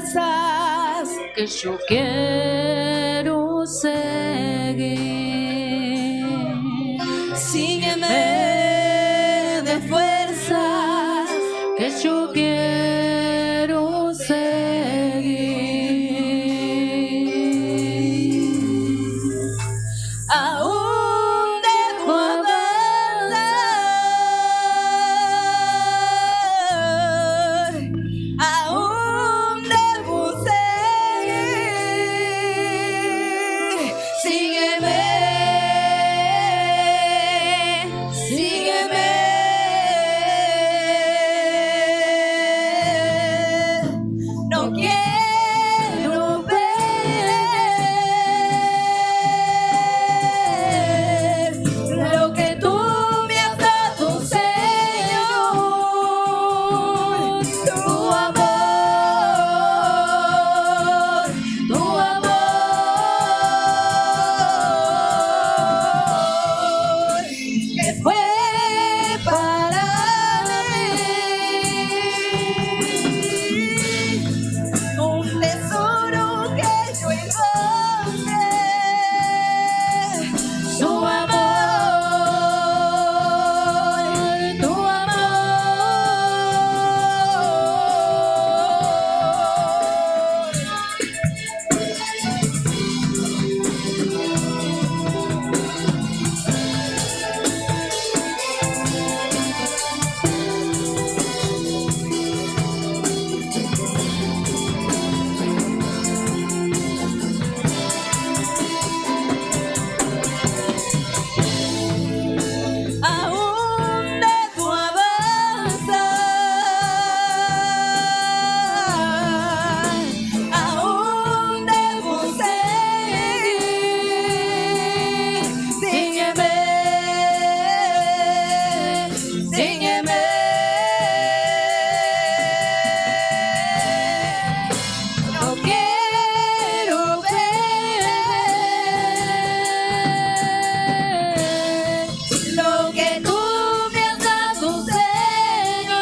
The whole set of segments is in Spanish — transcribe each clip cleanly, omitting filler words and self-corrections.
fuerzas que yo quiero seguir. Sígueme de fuerzas Que yo quiero seguir. aún debo avanzar, aún debo seguir. Sígueme, sígueme. No quiero ver lo que tú me has dado, Señor. Tu amor, tu amor, que fue para mí un tesoro que yo encontré. Su amor, tu aún debo avanzar, aún debo seguir. Sígueme, sígueme. No quiero ver lo que tú me has dado, Señor.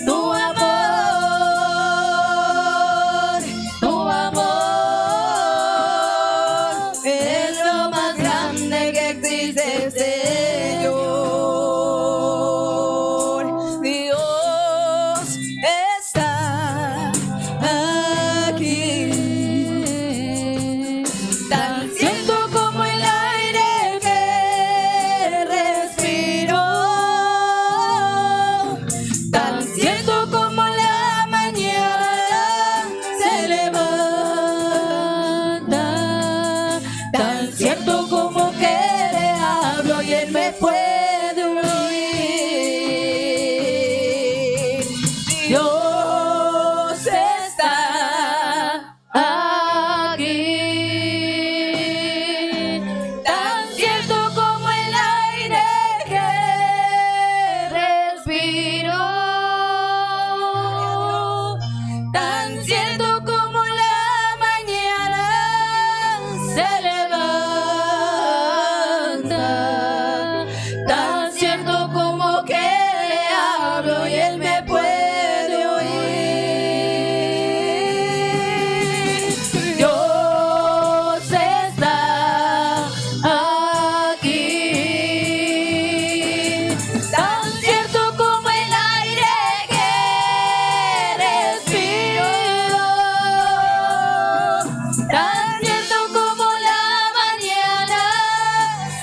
Tu amor es lo más grande que existe, Señor. Dios está aquí, tan cierto como el aire que respiro, tan cierto como la mañana se levanta, tan cierto como que le hablo y él me puede oír. Dios está aquí, tan cierto como el aire que respiro, tan cierto como la mañana se levanta, tan cierto como que le hablo y él me puede oír. Dios está aquí, tan cierto como el aire que respiro, tan cierto como la mañana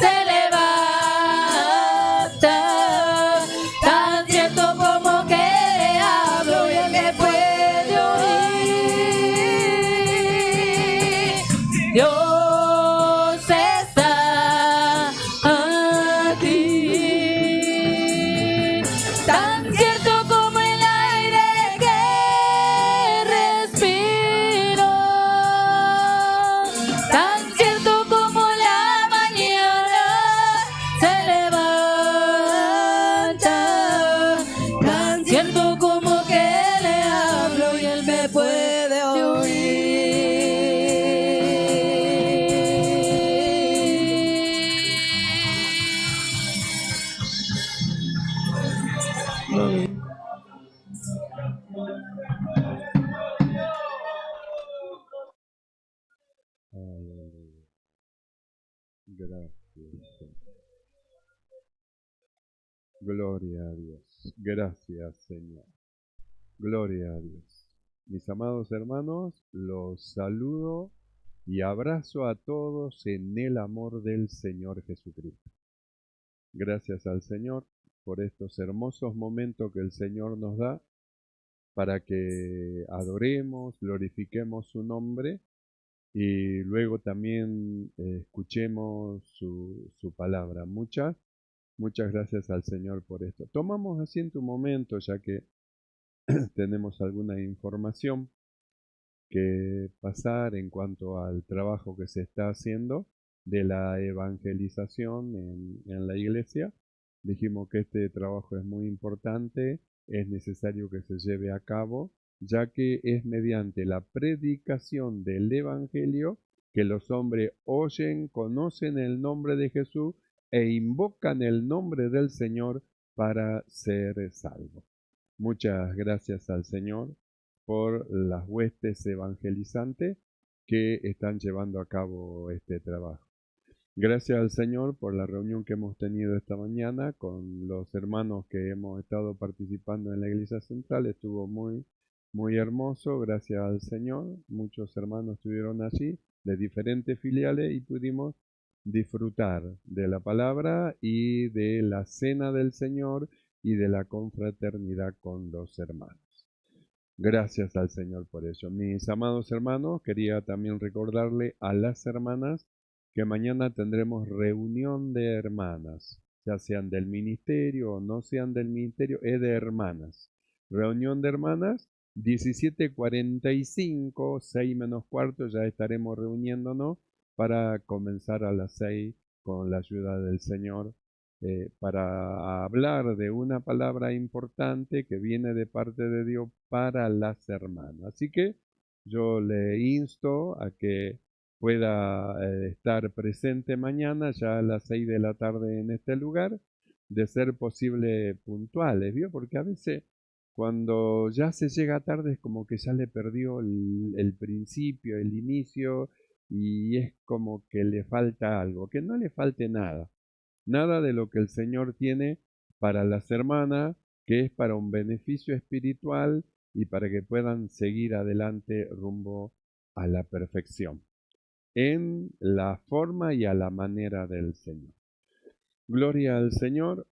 se levanta, tan cierto como que le hablo y él me puede oír. Dios está aquí, tan cierto como el aire que respiro, tan cierto como la mañana se levanta, tan cierto como que le hablo y él me puede oír. Señor. Gloria a Dios. Gracias, Señor. Gloria a Dios. Mis amados hermanos, los saludo y abrazo a todos en el amor del Señor Jesucristo. Gracias al Señor por estos hermosos momentos que el Señor nos da para que adoremos, glorifiquemos su nombre y luego también escuchemos su palabra. Muchas gracias al Señor por esto. Tomamos asiento un momento ya que tenemos alguna información que pasar en cuanto al trabajo que se está haciendo de la evangelización en la iglesia. Dijimos que este trabajo es muy importante, es necesario que se lleve a cabo, ya que es mediante la predicación del Evangelio que los hombres oyen, conocen el nombre de Jesús e invocan el nombre del Señor para ser salvos. Muchas gracias al Señor por las huestes evangelizantes que están llevando a cabo este trabajo. Gracias al Señor por la reunión que hemos tenido esta mañana con los hermanos que hemos estado participando en la iglesia central. Estuvo muy hermoso, gracias al Señor. Muchos hermanos estuvieron allí de diferentes filiales y pudimos disfrutar de la palabra y de la cena del Señor y de la confraternidad con los hermanos. Gracias al Señor por eso. Mis amados hermanos, quería también recordarle a las hermanas que mañana tendremos reunión de hermanas, ya sean del ministerio o no sean del ministerio, es de hermanas. Reunión de hermanas, 17:45, 6 menos cuarto, ya estaremos reuniéndonos para comenzar a las 6 con la ayuda del Señor, para hablar de una palabra importante que viene de parte de Dios para las hermanas. Así que yo le insto a que pueda estar presente mañana ya a las 6 de la tarde en este lugar, de ser posible puntuales, ¿vio? Porque a veces cuando ya se llega tarde es como que ya le perdió el principio, el inicio, y es como que le falta algo, que no le falte nada. Nada de lo que el Señor tiene para las hermanas, que es para un beneficio espiritual y para que puedan seguir adelante rumbo a la perfección, en la forma y a la manera del Señor. Gloria al Señor.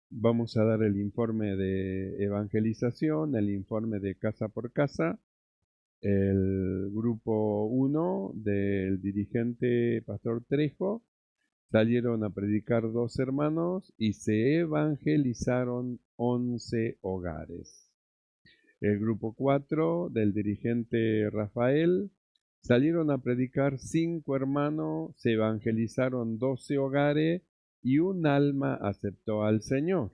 Vamos a dar el informe de evangelización, el informe de casa por casa. El grupo 1 del dirigente Pastor Trejo salieron a predicar 2 hermanos y se evangelizaron 11 hogares. El grupo 4 del dirigente Rafael salieron a predicar 5 hermanos, se evangelizaron 12 hogares y un alma aceptó al Señor.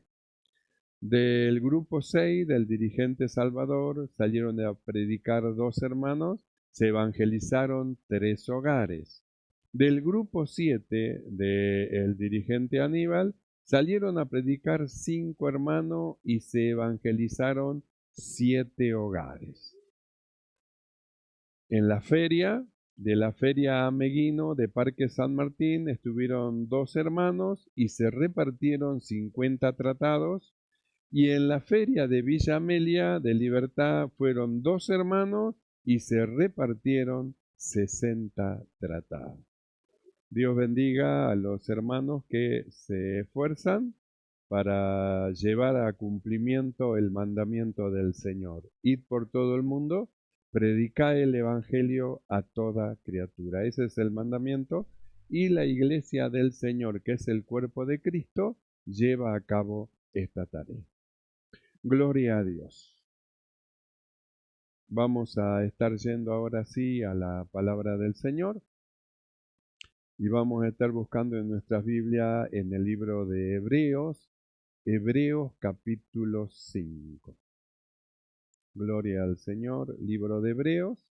Del grupo 6 del dirigente Salvador salieron a predicar 2 hermanos, se evangelizaron 3 hogares. Del grupo 7 del dirigente Aníbal salieron a predicar 5 hermanos y se evangelizaron 7 hogares. En la feria, de la feria Ameguino de Parque San Martín, estuvieron 2 hermanos y se repartieron 50 tratados. Y en la feria de Villa Amelia de Libertad fueron 2 hermanos y se repartieron 60 tratados. Dios bendiga a los hermanos que se esfuerzan para llevar a cumplimiento el mandamiento del Señor. Id por todo el mundo, predicad el Evangelio a toda criatura. Ese es el mandamiento. Y la iglesia del Señor, que es el cuerpo de Cristo, lleva a cabo esta tarea. Gloria a Dios. Vamos a estar yendo ahora sí a la palabra del Señor y vamos a estar buscando en nuestras Biblias en el libro de Hebreos, Hebreos capítulo 5. Gloria al Señor, libro de Hebreos,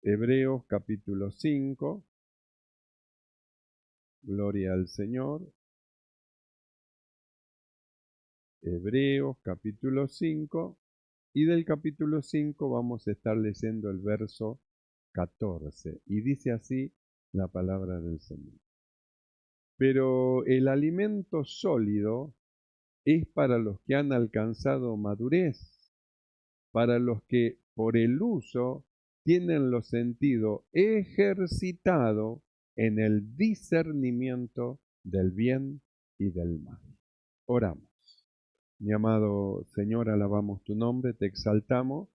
Hebreos capítulo 5. Gloria al Señor. Hebreos capítulo 5. Y del capítulo 5 vamos a estar leyendo el verso 14. Y dice así la palabra del Señor. Pero el alimento sólido es para los que han alcanzado madurez, para los que por el uso tienen los sentidos ejercitados en el discernimiento del bien y del mal. Oramos. Mi amado Señor, alabamos tu nombre, te exaltamos,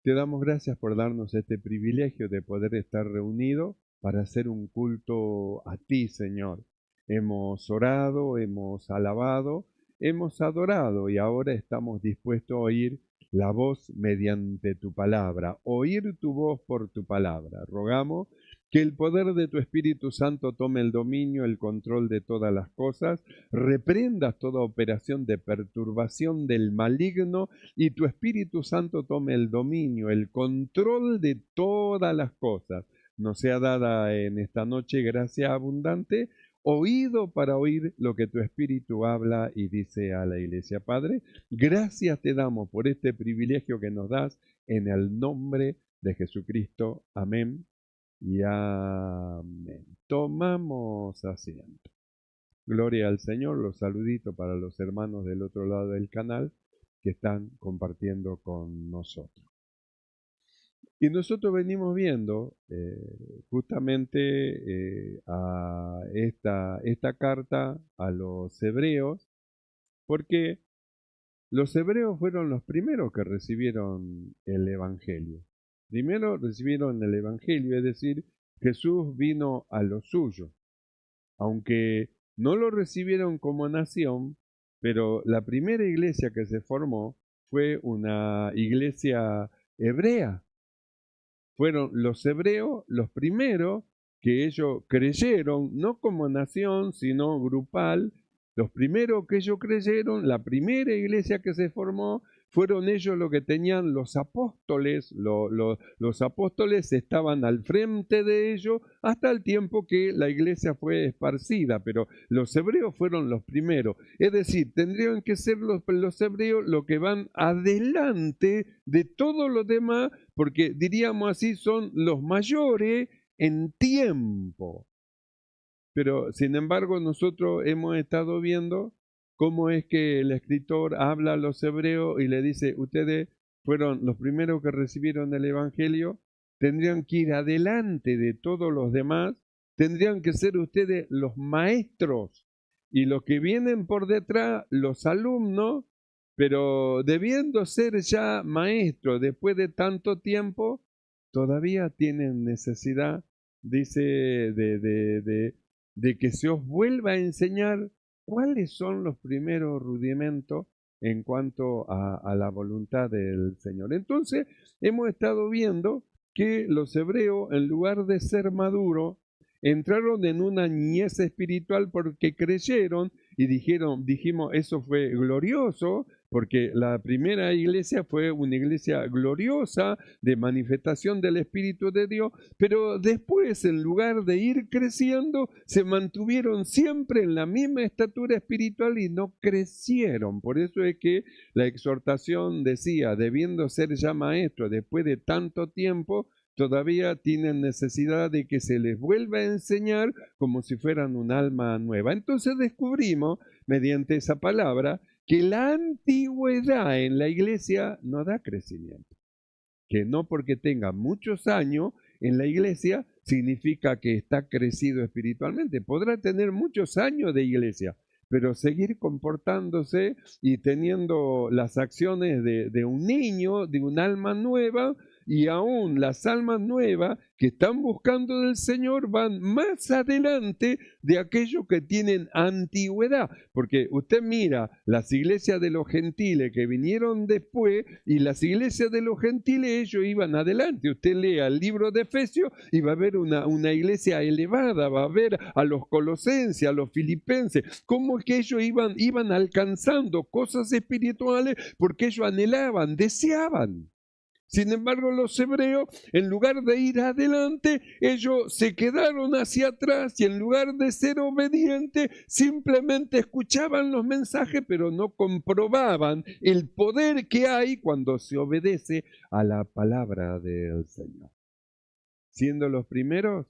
te damos gracias por darnos este privilegio de poder estar reunidos para hacer un culto a ti, Señor. Hemos orado, hemos alabado, hemos adorado y ahora estamos dispuestos a oír la voz mediante tu palabra, oír tu voz por tu palabra. Rogamos que el poder de tu Espíritu Santo tome el dominio, el control de todas las cosas, reprendas toda operación de perturbación del maligno y tu Espíritu Santo tome el dominio, el control de todas las cosas. Nos sea dada en esta noche gracia abundante, oído para oír lo que tu Espíritu habla y dice a la Iglesia. Padre, gracias te damos por este privilegio que nos das en el nombre de Jesucristo. Amén y amén. Tomamos asiento. Gloria al Señor. Los saluditos para los hermanos del otro lado del canal que están compartiendo con nosotros. Y nosotros venimos viendo justamente a esta carta a los hebreos, porque los hebreos fueron los primeros que recibieron el Evangelio. Primero recibieron el Evangelio, es decir, Jesús vino a lo suyo. Aunque no lo recibieron como nación, pero la primera iglesia que se formó fue una iglesia hebrea. Fueron los hebreos los primeros que ellos creyeron, no como nación, sino grupal. Los primeros que ellos creyeron, la primera iglesia que se formó, fueron ellos los que tenían los apóstoles. Los apóstoles estaban al frente de ellos hasta el tiempo que la iglesia fue esparcida, pero los hebreos fueron los primeros. Es decir, tendrían que ser los hebreos los que van adelante de todos los demás, porque diríamos así, son los mayores en tiempo. Pero sin embargo nosotros hemos estado viendo cómo es que el escritor habla a los hebreos y le dice, ustedes fueron los primeros que recibieron el Evangelio, tendrían que ir adelante de todos los demás, tendrían que ser ustedes los maestros y los que vienen por detrás, los alumnos, pero debiendo ser ya maestros después de tanto tiempo, todavía tienen necesidad, dice, de que se os vuelva a enseñar cuáles son los primeros rudimentos en cuanto a la voluntad del Señor. Entonces, hemos estado viendo que los hebreos, en lugar de ser maduros, entraron en una niñez espiritual porque creyeron y dijimos, eso fue glorioso, porque la primera iglesia fue una iglesia gloriosa de manifestación del Espíritu de Dios, pero después, en lugar de ir creciendo, se mantuvieron siempre en la misma estatura espiritual y no crecieron. Por eso es que la exhortación decía, debiendo ser ya maestros después de tanto tiempo, todavía tienen necesidad de que se les vuelva a enseñar como si fueran un alma nueva. Entonces descubrimos, mediante esa palabra, que la antigüedad en la iglesia no da crecimiento. Que no porque tenga muchos años en la iglesia significa que está crecido espiritualmente. Podrá tener muchos años de iglesia, pero seguir comportándose y teniendo las acciones de un niño, de un alma nueva, y aún las almas nuevas que están buscando del Señor van más adelante de aquellos que tienen antigüedad. Porque usted mira las iglesias de los gentiles que vinieron después y las iglesias de los gentiles ellos iban adelante. Usted lea el libro de Efesios y va a ver una iglesia elevada, va a ver a los colosenses, a los filipenses, cómo es que ellos iban alcanzando cosas espirituales porque ellos anhelaban, deseaban. Sin embargo, los hebreos, en lugar de ir adelante, ellos se quedaron hacia atrás y en lugar de ser obedientes, simplemente escuchaban los mensajes, pero no comprobaban el poder que hay cuando se obedece a la palabra del Señor. Siendo los primeros,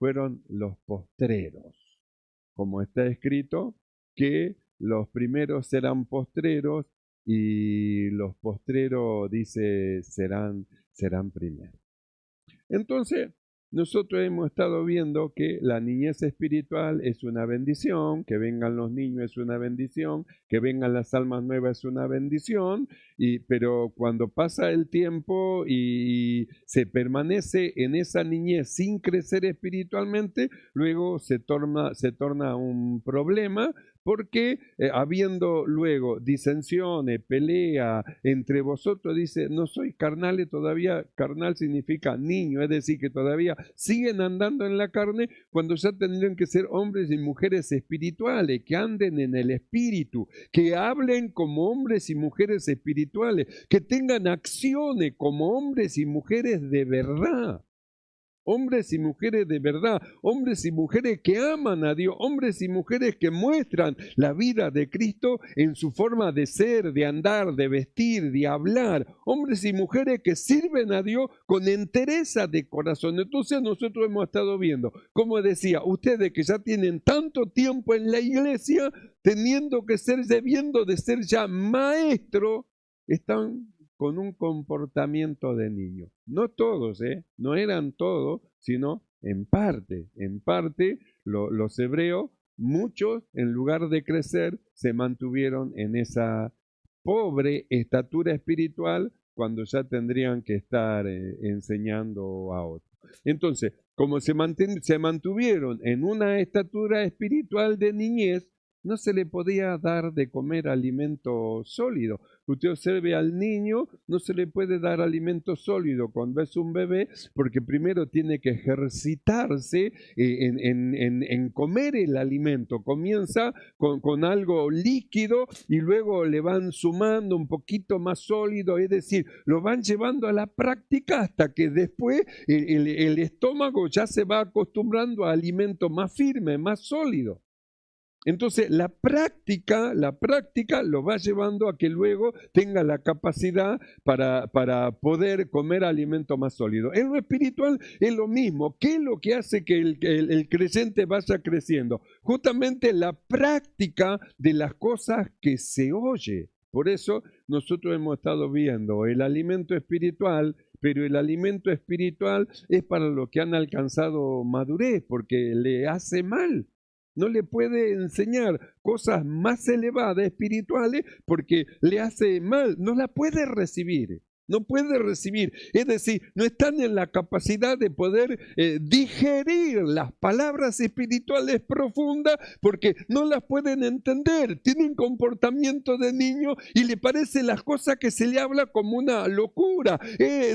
fueron los postreros. Como está escrito, que los primeros serán postreros y los postreros, dice, serán primeros. Entonces, nosotros hemos estado viendo que la niñez espiritual es una bendición, que vengan los niños es una bendición, que vengan las almas nuevas es una bendición, pero cuando pasa el tiempo y se permanece en esa niñez sin crecer espiritualmente, luego se torna un problema, porque habiendo luego disensiones, pelea entre vosotros, dice, no sois carnales todavía. Carnal significa niño, es decir, que todavía siguen andando en la carne cuando ya tendrían que ser hombres y mujeres espirituales, que anden en el espíritu, que hablen como hombres y mujeres espirituales, que tengan acciones como hombres y mujeres de verdad. Hombres y mujeres de verdad, hombres y mujeres que aman a Dios, hombres y mujeres que muestran la vida de Cristo en su forma de ser, de andar, de vestir, de hablar, hombres y mujeres que sirven a Dios con entereza de corazón. Entonces nosotros hemos estado viendo, como decía, ustedes que ya tienen tanto tiempo en la iglesia, debiendo de ser ya maestros, están con un comportamiento de niño. No todos, no eran todos, sino en parte. En parte, los hebreos, muchos, en lugar de crecer, se mantuvieron en esa pobre estatura espiritual cuando ya tendrían que estar enseñando a otros. Entonces, como se mantuvieron en una estatura espiritual de niñez, no se le podía dar de comer alimento sólido. Usted observe al niño, no se le puede dar alimento sólido cuando es un bebé, porque primero tiene que ejercitarse en comer el alimento. Comienza con algo líquido y luego le van sumando un poquito más sólido, es decir, lo van llevando a la práctica hasta que después el estómago ya se va acostumbrando a alimento más firme, más sólido. Entonces la práctica lo va llevando a que luego tenga la capacidad para poder comer alimento más sólido. En lo espiritual es lo mismo. ¿Qué es lo que hace que el creyente vaya creciendo? Justamente la práctica de las cosas que se oye. Por eso nosotros hemos estado viendo el alimento espiritual, pero el alimento espiritual es para los que han alcanzado madurez, porque le hace mal. No le puede enseñar cosas más elevadas, espirituales, porque le hace mal. No la puede recibir. No puede recibir. Es decir, no están en la capacidad de poder digerir las palabras espirituales profundas porque no las pueden entender. Tienen comportamiento de niño y le parecen las cosas que se le habla como una locura.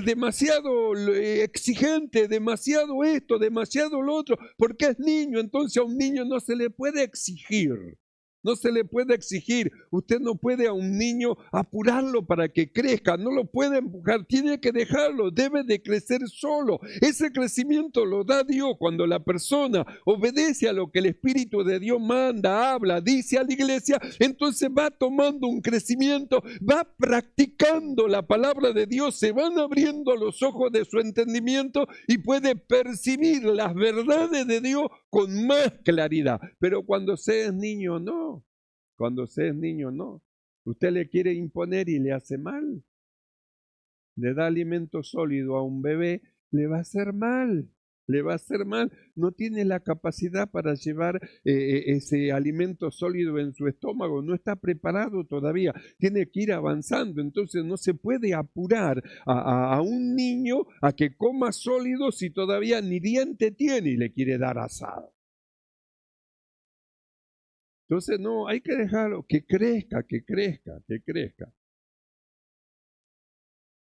Demasiado exigente, demasiado esto, demasiado lo otro, porque es niño. Entonces a un niño no se le puede exigir. No se le puede exigir. Usted no puede a un niño apurarlo para que crezca. No lo puede empujar. Tiene que dejarlo. Debe de crecer solo. Ese crecimiento lo da Dios cuando la persona obedece a lo que el Espíritu de Dios manda, habla, dice a la iglesia. Entonces va tomando un crecimiento, va practicando la palabra de Dios, se van abriendo los ojos de su entendimiento y puede percibir las verdades de Dios con más claridad. Pero cuando se es niño, no. Cuando se es niño, no. Usted le quiere imponer y le hace mal. Le da alimento sólido a un bebé, le va a hacer mal. Le va a hacer mal. No tiene la capacidad para llevar ese alimento sólido en su estómago. No está preparado todavía. Tiene que ir avanzando. Entonces no se puede apurar a un niño a que coma sólido si todavía ni diente tiene y le quiere dar asado. Entonces, no, hay que dejarlo, que crezca.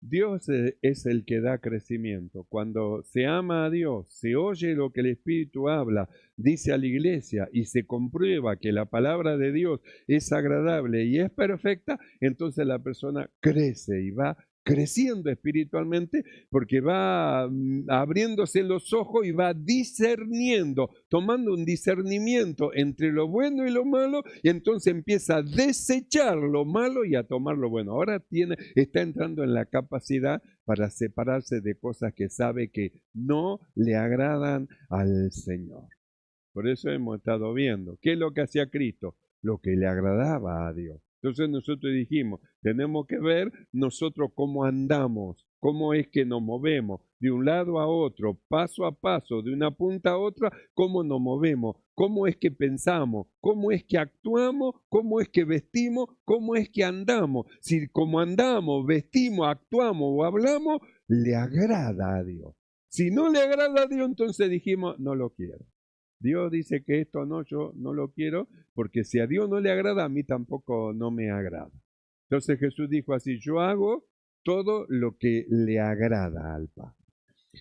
Dios es el que da crecimiento. Cuando se ama a Dios, se oye lo que el Espíritu habla, dice a la iglesia y se comprueba que la palabra de Dios es agradable y es perfecta, entonces la persona crece y va creciendo espiritualmente porque va abriéndose los ojos y va discerniendo, tomando un discernimiento entre lo bueno y lo malo, y entonces empieza a desechar lo malo y a tomar lo bueno. Ahora está entrando en la capacidad para separarse de cosas que sabe que no le agradan al Señor. Por eso hemos estado viendo, ¿qué es lo que hacía Cristo? Lo que le agradaba a Dios. Entonces nosotros dijimos, tenemos que ver nosotros cómo andamos, cómo es que nos movemos de un lado a otro, paso a paso, de una punta a otra, cómo nos movemos, cómo es que pensamos, cómo es que actuamos, cómo es que vestimos, cómo es que andamos. Si como andamos, vestimos, actuamos o hablamos, le agrada a Dios. Si no le agrada a Dios, entonces dijimos, no lo quiero. Dios dice que esto no, yo no lo quiero, porque si a Dios no le agrada, a mí tampoco no me agrada. Entonces Jesús dijo así, yo hago todo lo que le agrada al Padre.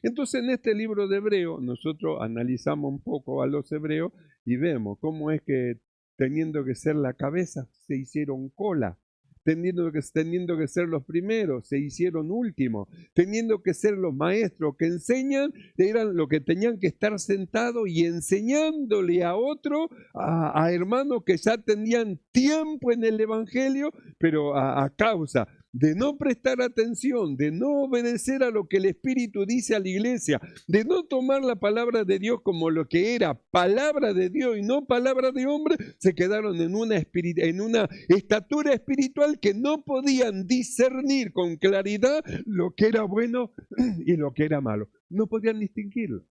Entonces en este libro de Hebreo, nosotros analizamos un poco a los hebreos y vemos cómo es que teniendo que ser la cabeza, se hicieron cola. Teniendo que ser los primeros, se hicieron últimos. Teniendo que ser los maestros que enseñan, eran los que tenían que estar sentados y enseñándole a otro, a hermanos que ya tenían tiempo en el Evangelio, pero a causa de no prestar atención, de no obedecer a lo que el Espíritu dice a la iglesia, de no tomar la palabra de Dios como lo que era palabra de Dios y no palabra de hombre, se quedaron en una estatura espiritual que no podían discernir con claridad lo que era bueno y lo que era malo. No podían distinguirlo.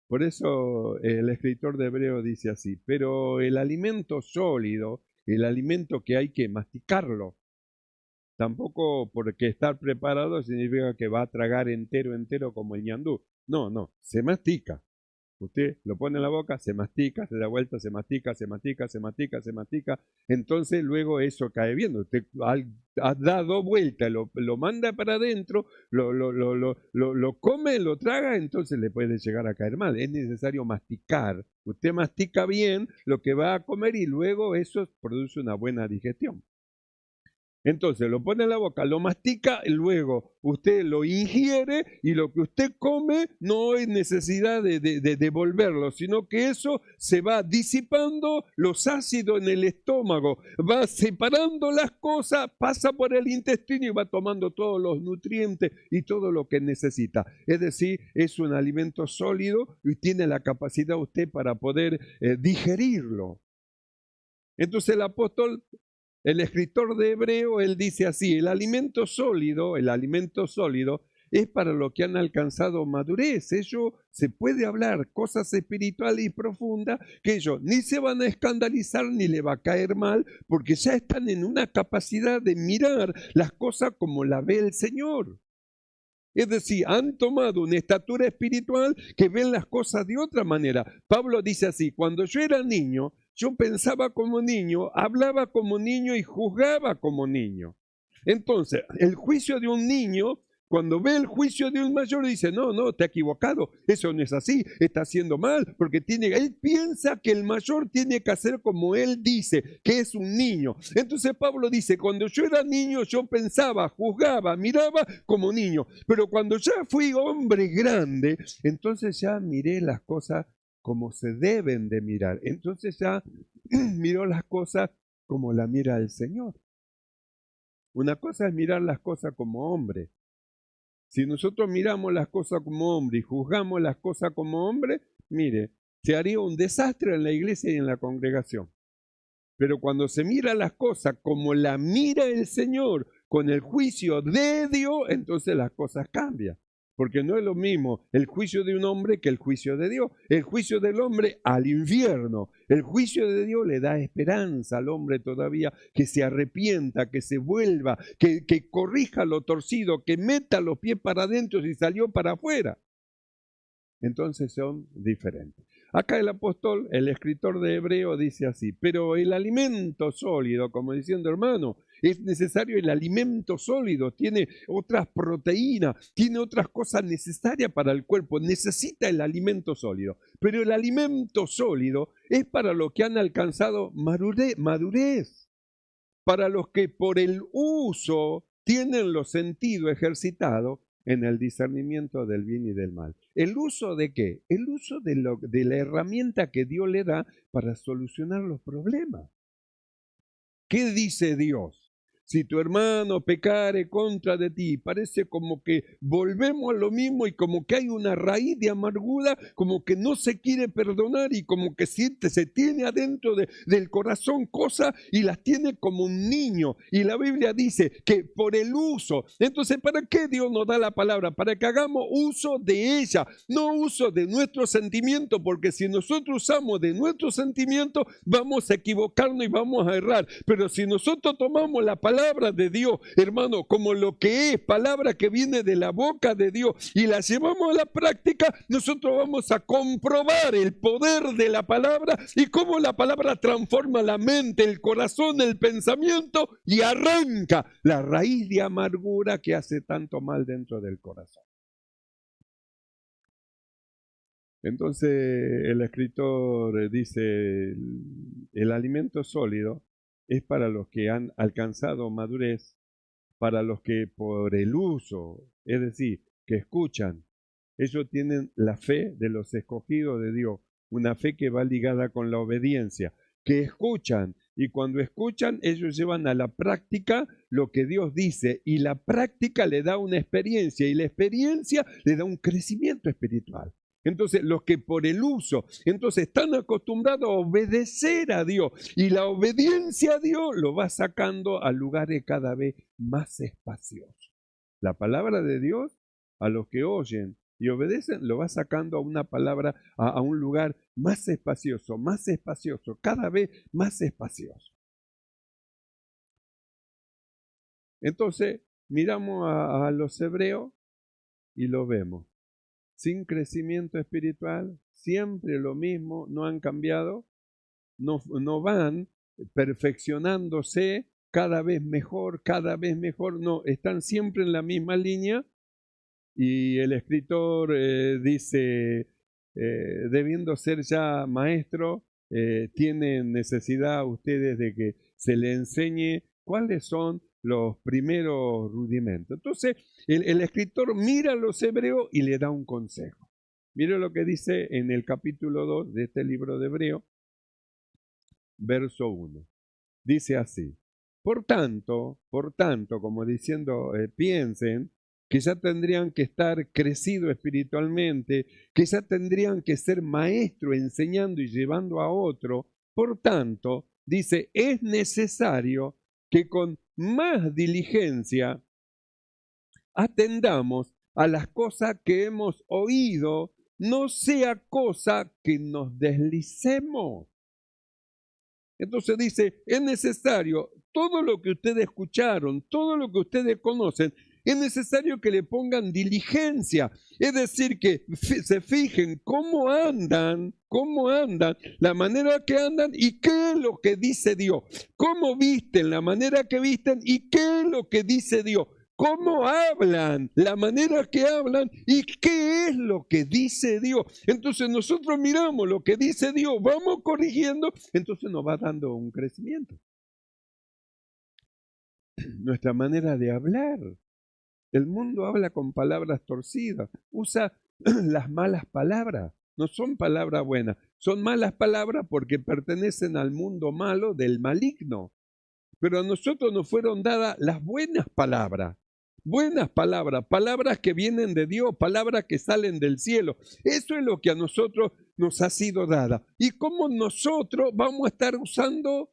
Por eso el escritor de Hebreo dice así, pero el alimento sólido, el alimento que hay que masticarlo, tampoco porque estar preparado significa que va a tragar entero como el ñandú. No, se mastica. Usted lo pone en la boca, se mastica, se da vuelta, se mastica. Entonces luego eso cae bien. Usted ha dado vuelta, lo manda para adentro, lo come, lo traga, entonces le puede llegar a caer mal. Es necesario masticar. Usted mastica bien lo que va a comer y luego eso produce una buena digestión. Entonces lo pone en la boca, lo mastica, y luego usted lo ingiere y lo que usted come no hay necesidad de devolverlo, sino que eso se va disipando los ácidos en el estómago, va separando las cosas, pasa por el intestino y va tomando todos los nutrientes y todo lo que necesita. Es decir, es un alimento sólido y tiene la capacidad usted para poder digerirlo. Entonces el apóstol, el escritor de Hebreo, él dice así, el alimento sólido es para los que han alcanzado madurez. Ellos se puede hablar cosas espirituales y profundas que ellos ni se van a escandalizar ni le va a caer mal porque ya están en una capacidad de mirar las cosas como la ve el Señor. Es decir, han tomado una estatura espiritual que ven las cosas de otra manera. Pablo dice así, cuando yo era niño, yo pensaba como niño, hablaba como niño y juzgaba como niño. Entonces, el juicio de un niño, cuando ve el juicio de un mayor, dice, no, te ha equivocado, eso no es así, está haciendo mal, porque él piensa que el mayor tiene que hacer como él dice, que es un niño. Entonces Pablo dice, cuando yo era niño, yo pensaba, juzgaba, miraba como niño, pero cuando ya fui hombre grande, entonces ya miré las cosas como se deben de mirar. Entonces ya miró las cosas como la mira el Señor. Una cosa es mirar las cosas como hombre. Si nosotros miramos las cosas como hombre y juzgamos las cosas como hombre, mire, se haría un desastre en la iglesia y en la congregación. Pero cuando se mira las cosas como la mira el Señor, con el juicio de Dios, entonces las cosas cambian. Porque no es lo mismo el juicio de un hombre que el juicio de Dios. El juicio del hombre al infierno. El juicio de Dios le da esperanza al hombre todavía que se arrepienta, que se vuelva, que corrija lo torcido, que meta los pies para adentro si salió para afuera. Entonces son diferentes. Acá el apóstol, el escritor de Hebreo dice así, pero el alimento sólido, como diciendo hermano, es necesario el alimento sólido, tiene otras proteínas, tiene otras cosas necesarias para el cuerpo, necesita el alimento sólido. Pero el alimento sólido es para los que han alcanzado madurez, para los que por el uso tienen los sentidos ejercitados en el discernimiento del bien y del mal. ¿El uso de qué? El uso de la herramienta que Dios le da para solucionar los problemas. ¿Qué dice Dios? Si tu hermano pecare contra de ti, parece como que volvemos a lo mismo y como que hay una raíz de amargura, como que no se quiere perdonar y como que se tiene adentro del corazón cosas y las tiene como un niño. Y la Biblia dice que por el uso, entonces ¿para qué Dios nos da la palabra? Para que hagamos uso de ella, no uso de nuestro sentimiento, porque si nosotros usamos de nuestro sentimiento, vamos a equivocarnos y vamos a errar. Pero si nosotros tomamos la palabra de Dios, hermano, como lo que es palabra que viene de la boca de Dios y la llevamos a la práctica, nosotros vamos a comprobar el poder de la palabra y cómo la palabra transforma la mente, el corazón, el pensamiento y arranca la raíz de amargura que hace tanto mal dentro del corazón. Entonces el escritor dice, el alimento sólido es para los que han alcanzado madurez, para los que por el uso, es decir, que escuchan, ellos tienen la fe de los escogidos de Dios, una fe que va ligada con la obediencia, que escuchan, y cuando escuchan ellos llevan a la práctica lo que Dios dice, y la práctica le da una experiencia, y la experiencia le da un crecimiento espiritual. Entonces, los que por el uso, entonces están acostumbrados a obedecer a Dios y la obediencia a Dios lo va sacando a lugares cada vez más espaciosos. La palabra de Dios, a los que oyen y obedecen, lo va sacando a una palabra, a un lugar más espacioso, cada vez más espacioso. Entonces, miramos a los hebreos y lo vemos. Sin crecimiento espiritual, siempre lo mismo, no han cambiado, no van perfeccionándose cada vez mejor, no, están siempre en la misma línea. Y el escritor dice, debiendo ser ya maestro, tienen necesidad ustedes de que se les enseñe cuáles son los primeros rudimentos. Entonces, el escritor mira a los hebreos y le da un consejo. Mire lo que dice en el capítulo 2 de este libro de Hebreo, verso 1. Dice así, por tanto, como diciendo, piensen que ya tendrían que estar crecidos espiritualmente, que ya tendrían que ser maestros enseñando y llevando a otro. Por tanto, dice, es necesario que con más diligencia atendamos a las cosas que hemos oído, no sea cosa que nos deslicemos. Entonces dice, es necesario, todo lo que ustedes escucharon, todo lo que ustedes conocen, es necesario que le pongan diligencia, es decir, que se fijen cómo andan, la manera que andan y qué es lo que dice Dios, cómo visten, la manera que visten y qué es lo que dice Dios, cómo hablan, la manera que hablan y qué es lo que dice Dios. Entonces nosotros miramos lo que dice Dios, vamos corrigiendo, entonces nos va dando un crecimiento. Nuestra manera de hablar. El mundo habla con palabras torcidas, usa las malas palabras, no son palabras buenas, son malas palabras porque pertenecen al mundo malo del maligno. Pero a nosotros nos fueron dadas las buenas palabras, palabras que vienen de Dios, palabras que salen del cielo. Eso es lo que a nosotros nos ha sido dada. ¿Y cómo nosotros vamos a estar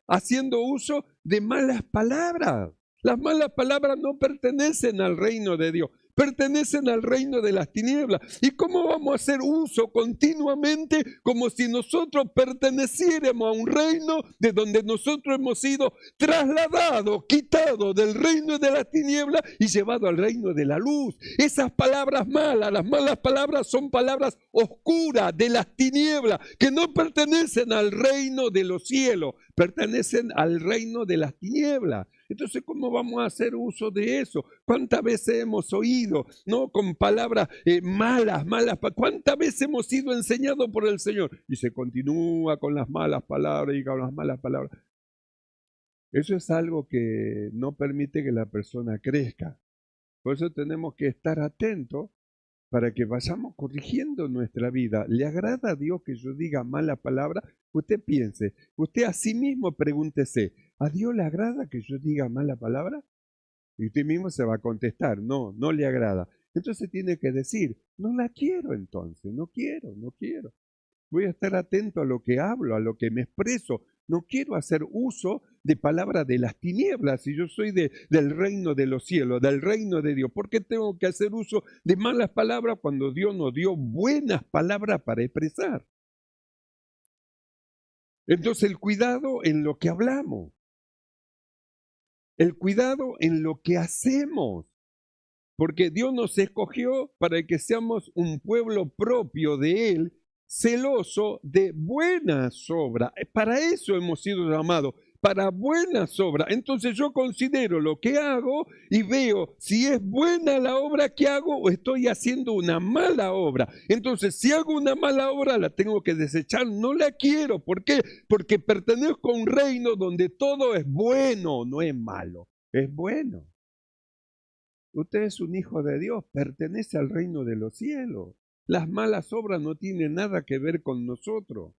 haciendo uso de malas palabras? Las malas palabras no pertenecen al reino de Dios, pertenecen al reino de las tinieblas. ¿Y cómo vamos a hacer uso continuamente como si nosotros perteneciéramos a un reino de donde nosotros hemos sido trasladados, quitados del reino de las tinieblas y llevados al reino de la luz? Esas palabras malas, las malas palabras son palabras oscuras de las tinieblas que no pertenecen al reino de los cielos, pertenecen al reino de las tinieblas. Entonces, ¿cómo vamos a hacer uso de eso? ¿Cuántas veces hemos oído, no, con palabras malas? ¿Cuántas veces hemos sido enseñados por el Señor? Y se continúa con las malas palabras y con las malas palabras. Eso es algo que no permite que la persona crezca. Por eso tenemos que estar atentos para que vayamos corrigiendo nuestra vida. ¿Le agrada a Dios que yo diga mala palabra? Usted piense, usted a sí mismo pregúntese, ¿a Dios le agrada que yo diga mala palabra? Y usted mismo se va a contestar, no, no le agrada. Entonces tiene que decir, no la quiero entonces, no quiero. Voy a estar atento a lo que hablo, a lo que me expreso. No quiero hacer uso de palabras de las tinieblas. Si yo soy del reino de los cielos, del reino de Dios, ¿por qué tengo que hacer uso de malas palabras cuando Dios nos dio buenas palabras para expresar? Entonces el cuidado en lo que hablamos, el cuidado en lo que hacemos, porque Dios nos escogió para que seamos un pueblo propio de Él, celoso de buenas obras. Para eso hemos sido llamados, para buenas obras. Entonces yo considero lo que hago y veo si es buena la obra que hago o estoy haciendo una mala obra. Entonces si hago una mala obra la tengo que desechar, no la quiero. ¿Por qué? Porque pertenezco a un reino donde todo es bueno, no es malo, es bueno. Usted es un hijo de Dios, pertenece al reino de los cielos. Las malas obras no tienen nada que ver con nosotros.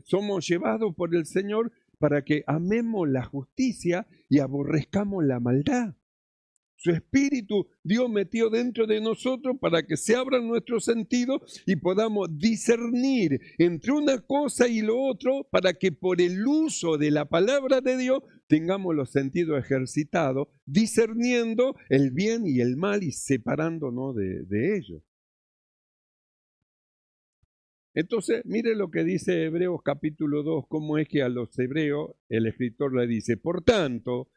Somos llevados por el Señor para que amemos la justicia y aborrezcamos la maldad. Su espíritu Dios metió dentro de nosotros para que se abran nuestros sentidos y podamos discernir entre una cosa y lo otro, para que por el uso de la palabra de Dios tengamos los sentidos ejercitados, discerniendo el bien y el mal y separándonos de ellos. Entonces, mire lo que dice Hebreos capítulo 2, cómo es que a los hebreos el escritor le dice, por tanto,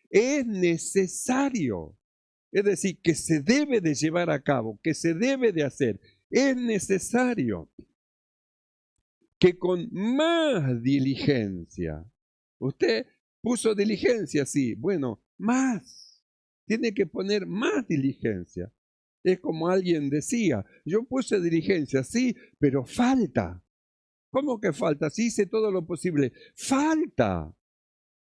es necesario, es decir, que se debe de llevar a cabo, que se debe de hacer, es necesario que con más diligencia, usted puso diligencia, sí, bueno, más, tiene que poner más diligencia. Es como alguien decía, yo puse diligencia, sí, pero falta. ¿Cómo que falta? Si hice todo lo posible, falta.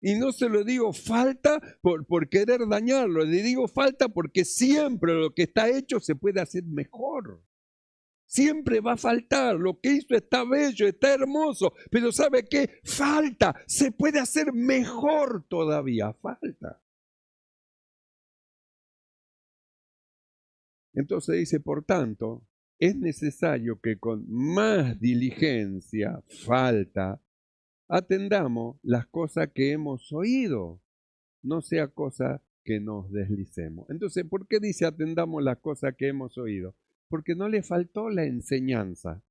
Y no se lo digo falta por querer dañarlo, le digo falta porque siempre lo que está hecho se puede hacer mejor. Siempre va a faltar, lo que hizo está bello, está hermoso, pero ¿sabe qué? Falta, se puede hacer mejor todavía, falta. Entonces dice, por tanto, es necesario que con más diligencia, falta, atendamos las cosas que hemos oído, no sea cosa que nos deslicemos. Entonces, ¿por qué dice atendamos las cosas que hemos oído? Porque no le faltó la enseñanza,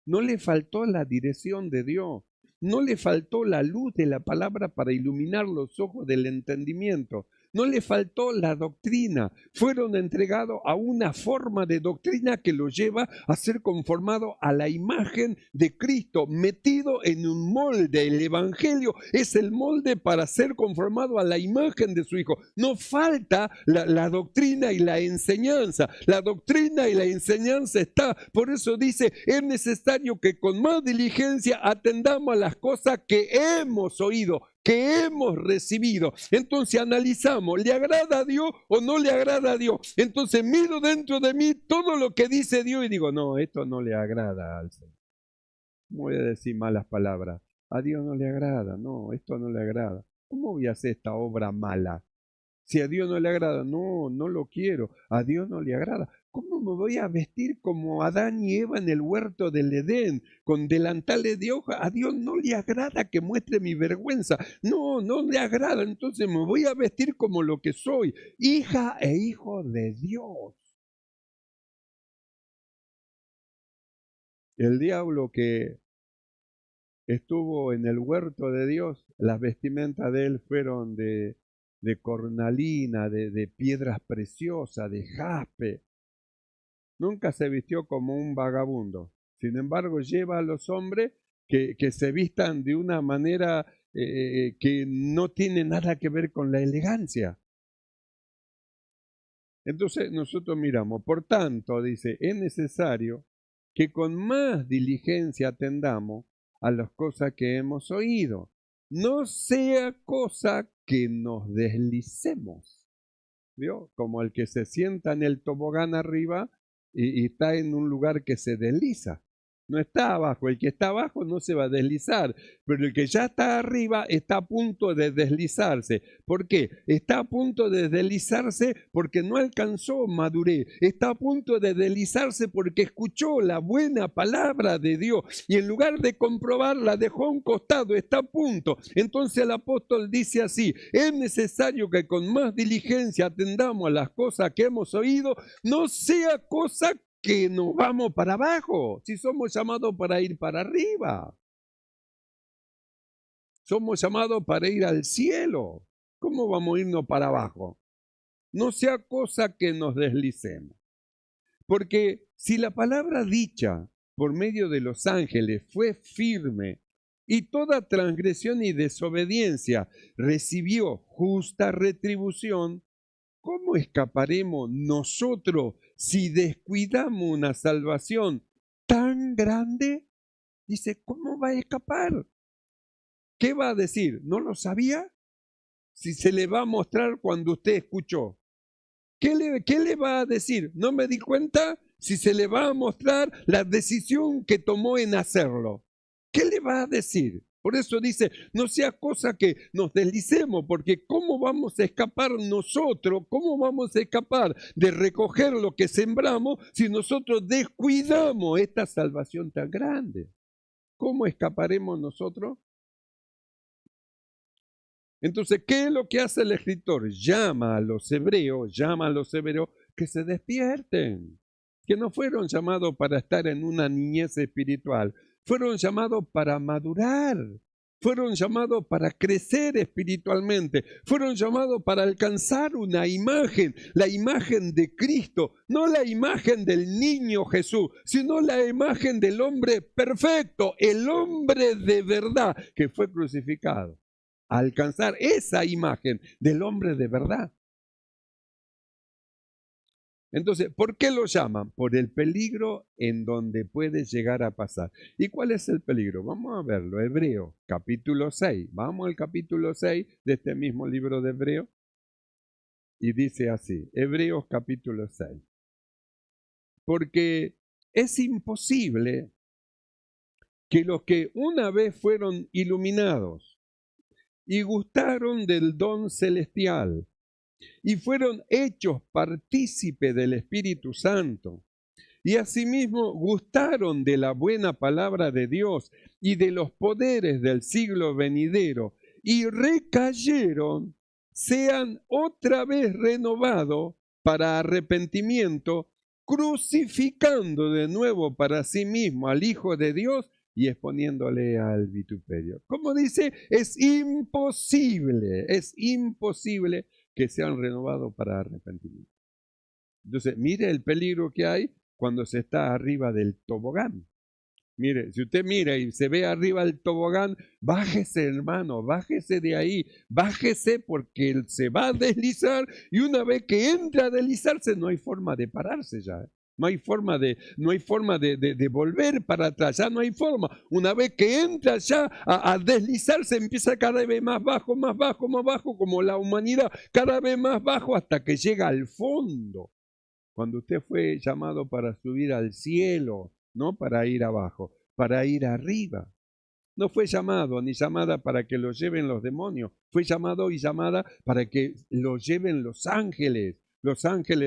no le faltó la dirección de Dios, no le faltó la luz de la palabra para iluminar los ojos del entendimiento. No le faltó la doctrina, fueron entregados a una forma de doctrina que lo lleva a ser conformado a la imagen de Cristo, metido en un molde. El Evangelio es el molde para ser conformado a la imagen de su Hijo. No falta la doctrina y la enseñanza. La doctrina y la enseñanza está. Por eso dice, es necesario que con más diligencia atendamos a las cosas que hemos oído, que hemos recibido. Entonces analizamos, ¿le agrada a Dios o no le agrada a Dios? Entonces miro dentro de mí todo lo que dice Dios y digo, no, esto no le agrada al Señor. Voy a decir malas palabras. A Dios no le agrada, no, esto no le agrada. ¿Cómo voy a hacer esta obra mala? Si a Dios no le agrada, no, no lo quiero. A Dios no le agrada. ¿Cómo me voy a vestir como Adán y Eva en el huerto del Edén, con delantales de hoja? A Dios no le agrada que muestre mi vergüenza. No, no le agrada. Entonces me voy a vestir como lo que soy, hija e hijo de Dios. El diablo que estuvo en el huerto de Dios, las vestimentas de él fueron de cornalina, de piedras preciosas, de jaspe. Nunca se vistió como un vagabundo. Sin embargo, lleva a los hombres que se vistan de una manera que no tiene nada que ver con la elegancia. Entonces nosotros miramos, por tanto, dice, es necesario que con más diligencia atendamos a las cosas que hemos oído, no sea cosa que nos deslicemos. ¿Vio? Como el que se sienta en el tobogán arriba y está en un lugar que se desliza. No está abajo, el que está abajo no se va a deslizar, pero el que ya está arriba está a punto de deslizarse. ¿Por qué? Está a punto de deslizarse porque no alcanzó madurez, está a punto de deslizarse porque escuchó la buena palabra de Dios y en lugar de comprobarla dejó a un costado, está a punto. Entonces el apóstol dice así: es necesario que con más diligencia atendamos a las cosas que hemos oído, no sea cosa que nos vamos para abajo, si somos llamados para ir para arriba. Somos llamados para ir al cielo. ¿Cómo vamos a irnos para abajo? No sea cosa que nos deslicemos. Porque si la palabra dicha por medio de los ángeles fue firme y toda transgresión y desobediencia recibió justa retribución, ¿cómo escaparemos nosotros si descuidamos una salvación tan grande? Dice, ¿cómo va a escapar? ¿Qué va a decir? ¿No lo sabía? Si se le va a mostrar cuando usted escuchó. ¿Qué le va a decir? ¿No me di cuenta? Si se le va a mostrar la decisión que tomó en hacerlo. ¿Qué le va a decir? Por eso dice, no sea cosa que nos deslicemos, porque ¿cómo vamos a escapar nosotros? ¿Cómo vamos a escapar de recoger lo que sembramos si nosotros descuidamos esta salvación tan grande? ¿Cómo escaparemos nosotros? Entonces, ¿qué es lo que hace el escritor? Llama a los hebreos que se despierten, que no fueron llamados para estar en una niñez espiritual, fueron llamados para madurar, fueron llamados para crecer espiritualmente, fueron llamados para alcanzar una imagen, la imagen de Cristo, no la imagen del niño Jesús, sino la imagen del hombre perfecto, el hombre de verdad que fue crucificado. Alcanzar esa imagen del hombre de verdad. Entonces, ¿por qué lo llaman? Por el peligro en donde puede llegar a pasar. ¿Y cuál es el peligro? Vamos a verlo. Hebreos, capítulo 6. Vamos al capítulo 6 de este mismo libro de Hebreos. Y dice así, Hebreos capítulo 6. Porque es imposible que los que una vez fueron iluminados y gustaron del don celestial, y fueron hechos partícipes del Espíritu Santo, y asimismo gustaron de la buena palabra de Dios y de los poderes del siglo venidero, y recayeron, sean otra vez renovados para arrepentimiento, crucificando de nuevo para sí mismo al Hijo de Dios y exponiéndole al vituperio. Como dice, es imposible que sean renovados para arrepentimiento. Entonces, mire el peligro que hay cuando se está arriba del tobogán. Mire, si usted mira y se ve arriba del tobogán, bájese, hermano, bájese de ahí, bájese porque él se va a deslizar y una vez que entra a deslizarse no hay forma de pararse ya. No hay forma de volver para atrás, ya no hay forma. Una vez que entra ya a deslizarse, empieza cada vez más bajo, como la humanidad, cada vez más bajo hasta que llega al fondo. Cuando usted fue llamado para subir al cielo, no para ir abajo, para ir arriba. No fue llamado ni llamada para que lo lleven los demonios, fue llamado y llamada para que lo lleven los ángeles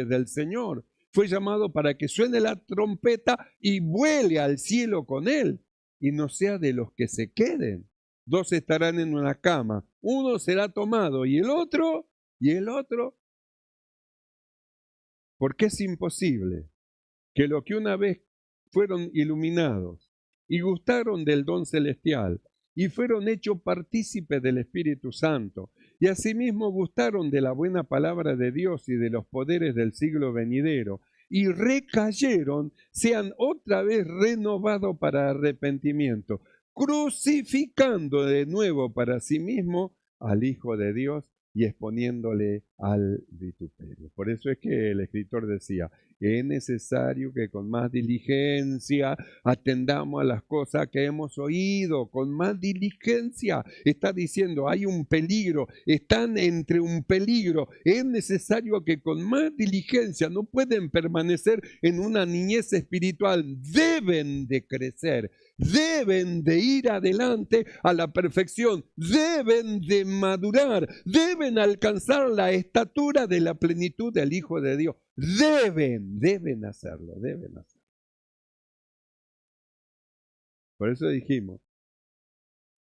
del Señor. Fue llamado para que suene la trompeta y vuele al cielo con él, y no sea de los que se queden. 2 estarán en una cama, uno será tomado y el otro. Porque es imposible que los que una vez fueron iluminados y gustaron del don celestial y fueron hechos partícipes del Espíritu Santo, y asimismo gustaron de la buena palabra de Dios y de los poderes del siglo venidero, y recayeron, sean otra vez renovados para arrepentimiento, crucificando de nuevo para sí mismo al Hijo de Dios y exponiéndole al vituperio. Por eso es que el escritor decía, es necesario que con más diligencia atendamos a las cosas que hemos oído, con más diligencia. Está diciendo, hay un peligro, están entre un peligro. Es necesario que con más diligencia, no pueden permanecer en una niñez espiritual, deben de crecer, deben de ir adelante a la perfección, deben de madurar, deben alcanzar la estatura de la plenitud del Hijo de Dios. Deben hacerlo, deben hacerlo. Por eso dijimos,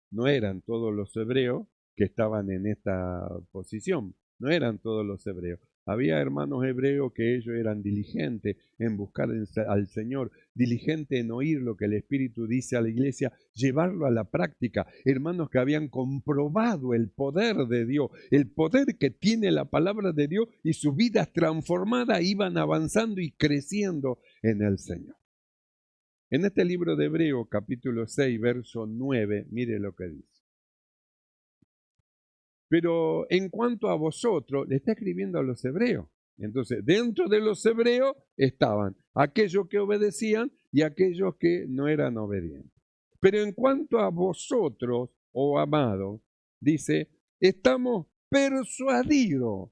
no eran todos los hebreos que estaban en esta posición, no eran todos los hebreos. Había hermanos hebreos que ellos eran diligentes en buscar al Señor, diligentes en oír lo que el Espíritu dice a la iglesia, llevarlo a la práctica. Hermanos que habían comprobado el poder de Dios, el poder que tiene la palabra de Dios, y sus vidas transformadas iban avanzando y creciendo en el Señor. En este libro de Hebreos, capítulo 6, verso 9, mire lo que dice. Pero en cuanto a vosotros, le está escribiendo a los hebreos. Entonces, dentro de los hebreos estaban aquellos que obedecían y aquellos que no eran obedientes. Pero en cuanto a vosotros, oh amados, dice, estamos persuadidos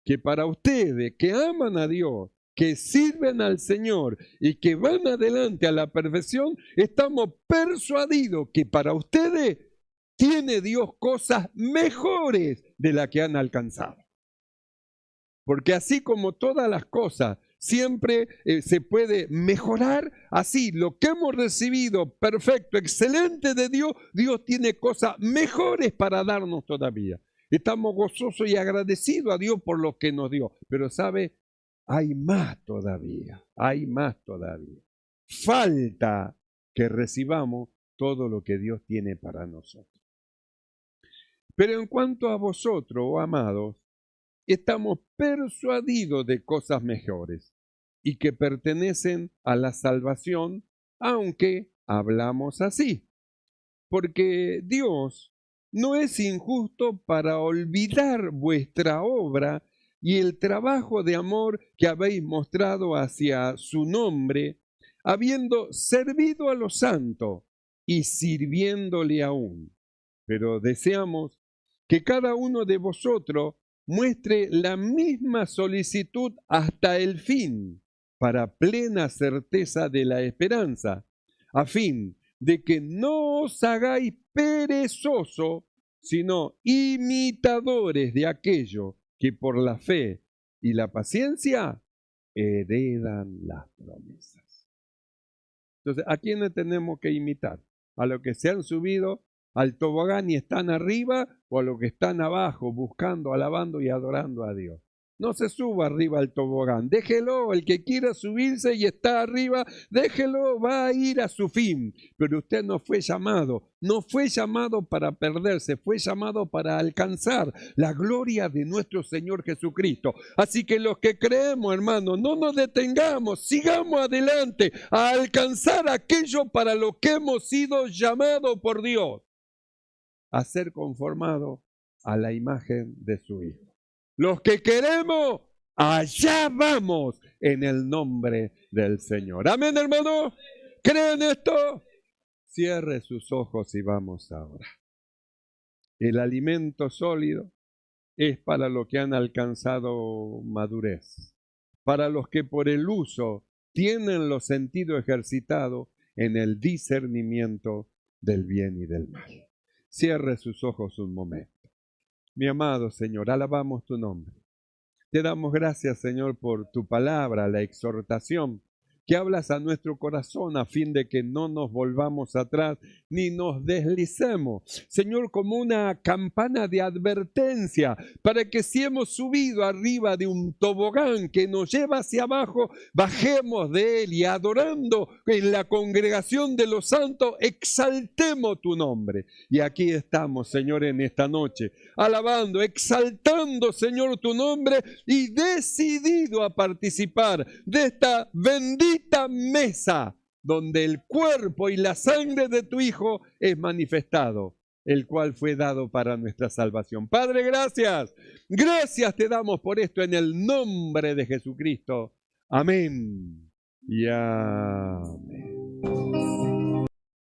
que para ustedes que aman a Dios, que sirven al Señor y que van adelante a la perfección, estamos persuadidos que para ustedes tiene Dios cosas mejores de las que han alcanzado. Porque así como todas las cosas siempre se puede mejorar, así lo que hemos recibido perfecto, excelente de Dios, Dios tiene cosas mejores para darnos todavía. Estamos gozosos y agradecidos a Dios por lo que nos dio. Pero ¿sabe? Hay más todavía, hay más todavía. Falta que recibamos todo lo que Dios tiene para nosotros. Pero en cuanto a vosotros, oh amados, estamos persuadidos de cosas mejores y que pertenecen a la salvación, aunque hablamos así. Porque Dios no es injusto para olvidar vuestra obra y el trabajo de amor que habéis mostrado hacia su nombre, habiendo servido a los santos y sirviéndole aún. Pero deseamos que cada uno de vosotros muestre la misma solicitud hasta el fin, para plena certeza de la esperanza, a fin de que no os hagáis perezosos, sino imitadores de aquello que por la fe y la paciencia heredan las promesas. Entonces, ¿a quiénes tenemos que imitar? ¿A los que se han subido al tobogán y están arriba, o a los que están abajo buscando, alabando y adorando a Dios? No se suba arriba al tobogán, déjelo, el que quiera subirse y está arriba, déjelo, va a ir a su fin. Pero usted no fue llamado para perderse, fue llamado para alcanzar la gloria de nuestro Señor Jesucristo. Así que los que creemos, hermanos, no nos detengamos, sigamos adelante a alcanzar aquello para lo que hemos sido llamados por Dios, a ser conformados a la imagen de su Hijo. Los que queremos, allá vamos en el nombre del Señor. Amén, hermano. ¿Creen esto? Cierre sus ojos y vamos ahora. El alimento sólido es para los que han alcanzado madurez, para los que por el uso tienen los sentidos ejercitados en el discernimiento del bien y del mal. Cierre sus ojos un momento. Mi amado Señor, alabamos tu nombre. Te damos gracias, Señor, por tu palabra, la exhortación que hablas a nuestro corazón a fin de que no nos volvamos atrás ni nos deslicemos. Señor, como una campana de advertencia para que si hemos subido arriba de un tobogán que nos lleva hacia abajo, bajemos de él y adorando en la congregación de los santos, exaltemos tu nombre. Y aquí estamos, Señor, en esta noche, alabando, exaltando, Señor, tu nombre y decidido a participar de esta bendita mesa donde el cuerpo y la sangre de tu Hijo es manifestado el cual fue dado para nuestra salvación. Padre, gracias. Gracias te damos por esto en el nombre de Jesucristo. Amén y amén.